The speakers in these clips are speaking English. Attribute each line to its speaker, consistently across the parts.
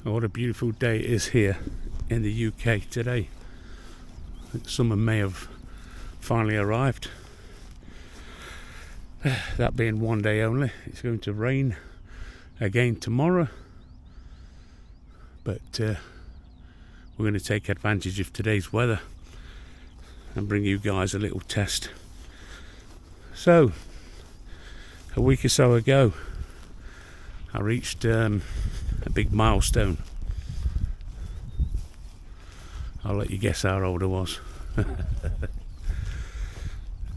Speaker 1: What a beautiful day it is here in the UK today. I think summer may have finally arrived. That being one day only. It's going to rain again tomorrow, but we're going to take advantage of today's weather and bring you guys a little test. So, a week or so ago, I reached a big milestone. I'll let you guess how old I was.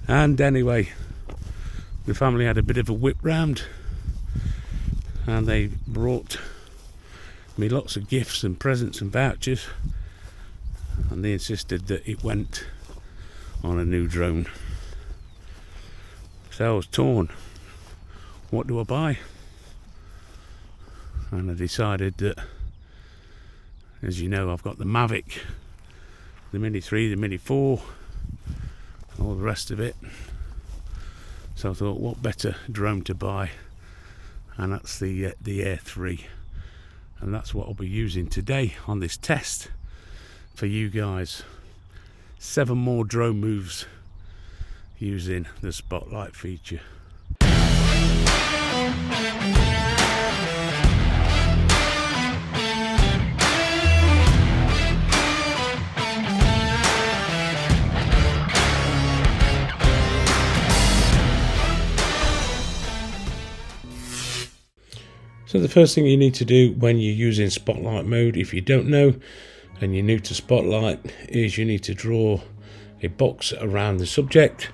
Speaker 1: And anyway, the family had a bit of a whip round and they brought me lots of gifts and presents and vouchers, and they insisted that it went on a new drone. So I was torn. What do I buy? And I decided that, as you know, I've got the Mavic, the Mini 3, the Mini 4, all the rest of it. So I thought, what better drone to buy? And that's the Air 3. And that's what I'll be using today on this test for you guys. 7 more drone moves using the spotlight feature. So the first thing you need to do when you're using spotlight mode, if you don't know and you're new to spotlight, is you need to draw a box around the subject.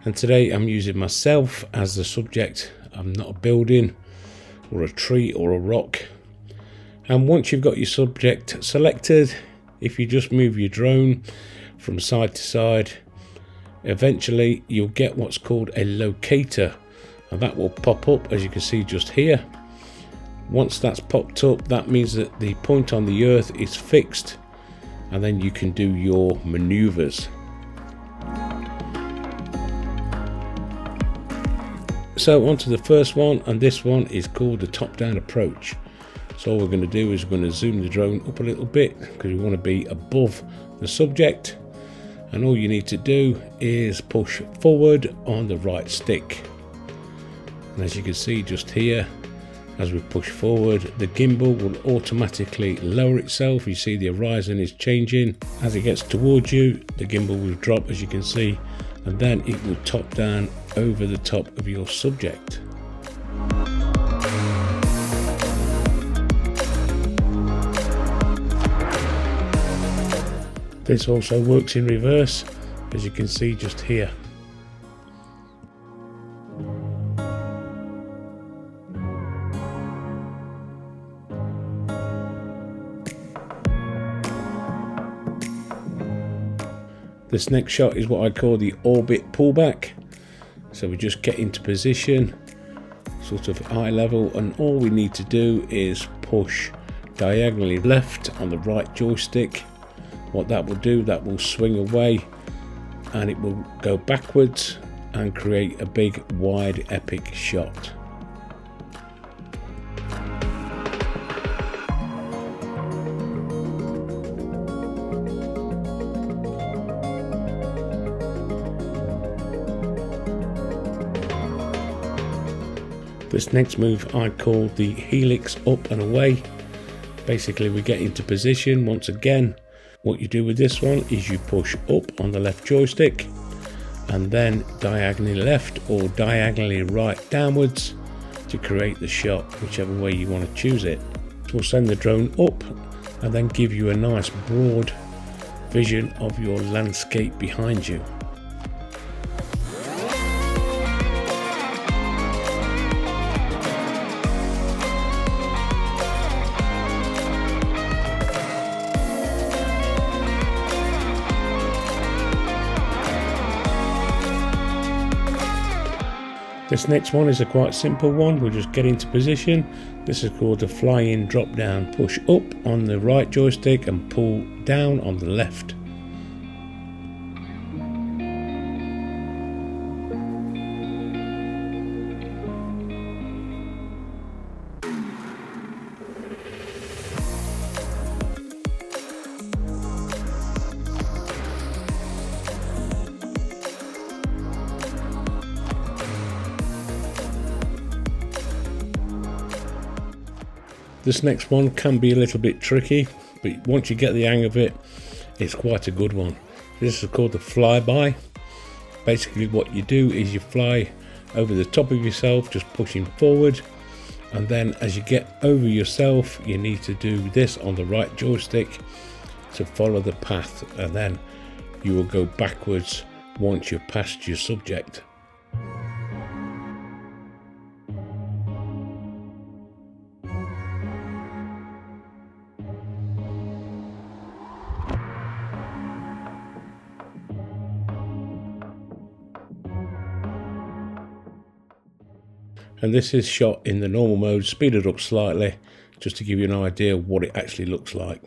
Speaker 1: And today I'm using myself as the subject. I'm not a building or a tree or a rock. And once you've got your subject selected, if you just move your drone from side to side, eventually you'll get what's called a locator, and that will pop up, as you can see just here. Once that's popped up, that means that the point on the earth is fixed, and then you can do your maneuvers. So onto the first one, and this one is called the top-down approach. So all we're going to do is we're going to zoom the drone up a little bit because we want to be above the subject, and all you need to do is push forward on the right stick. And as you can see just here, as we push forward, the gimbal will automatically lower itself. You see the horizon is changing. As it gets towards you, the gimbal will drop, as you can see, and then it will top down over the top of your subject. This also works in reverse, as you can see just here. This next shot is what I call the orbit pullback. So we just get into position, sort of eye level, and all we need to do is push diagonally left on the right joystick. What that will do, that will swing away and it will go backwards and create a big, wide, epic shot. This next move I call the helix up and away. Basically we get into position once again. What you do with this one is you push up on the left joystick and then diagonally left or diagonally right downwards to create the shot, whichever way you want to choose it. We'll send the drone up and then give you a nice broad vision of your landscape behind you. This next one is a quite simple one. We'll just get into position. This is called the fly-in drop down. Push up on the right joystick and pull down on the left. This next one can be a little bit tricky, but once you get the hang of it, it's quite a good one. This is called the flyby. Basically what you do is you fly over the top of yourself, just pushing forward, and then as you get over yourself, you need to do this on the right joystick to follow the path, and then you will go backwards once you're past your subject. And this is shot in the normal mode, speeded up slightly, just to give you an idea of what it actually looks like.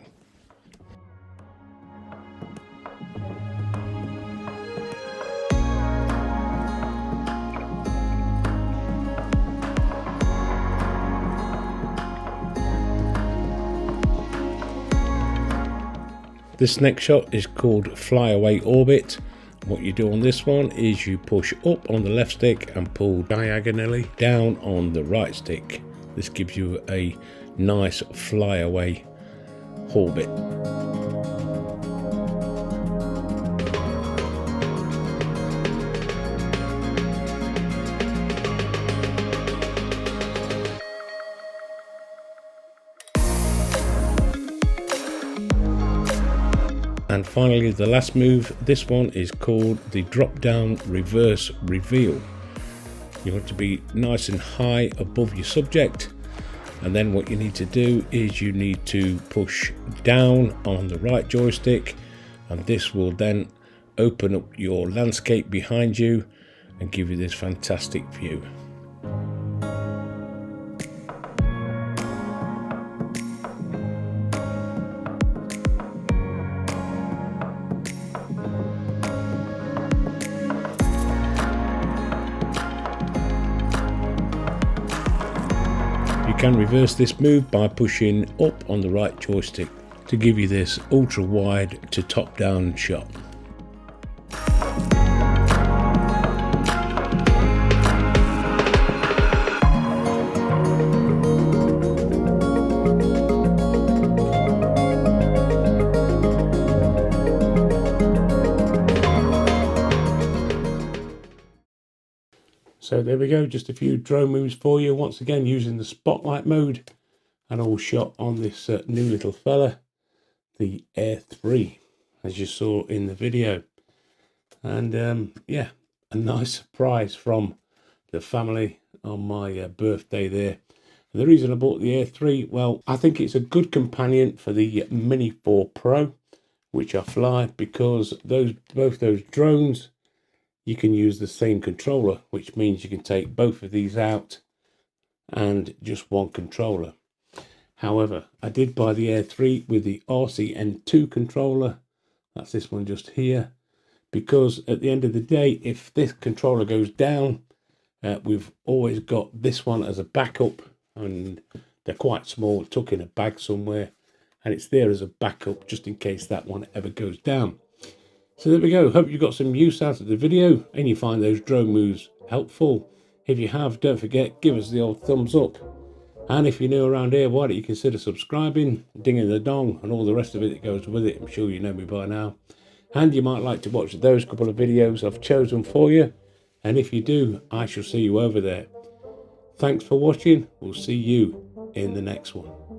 Speaker 1: This next shot is called Flyaway Orbit. What you do on this one is you push up on the left stick and pull diagonally down on the right stick. This gives you a nice flyaway orbit. And finally, the last move, this one is called the drop down reverse reveal. You want to be nice and high above your subject, and then what you need to do is you need to push down on the right joystick, and this will then open up your landscape behind you and give you this fantastic view. You can reverse this move by pushing up on the right joystick to give you this ultra wide to top down shot. So there we go, just a few drone moves for you, once again using the spotlight mode, and all shot on this new little fella, the Air 3, as you saw in the video. And yeah, a nice surprise from the family on my birthday there. And the reason I bought the Air 3, well, I think it's a good companion for the Mini 4 Pro, which I fly, because both those drones, you can use the same controller, which means you can take both of these out and just one controller. However, I did buy the Air 3 with the RCN2 controller, that's this one just here, because at the end of the day, if this controller goes down, we've always got this one as a backup, and they're quite small, tucked in a bag somewhere, and it's there as a backup just in case that one ever goes down. So there we go, hope you got some use out of the video and you find those drone moves helpful. If you have, don't forget, give us the old thumbs up. And if you're new around here, why don't you consider subscribing, dinging the dong and all the rest of it that goes with it. I'm sure you know me by now. And you might like to watch those couple of videos I've chosen for you. And if you do, I shall see you over there. Thanks for watching. We'll see you in the next one.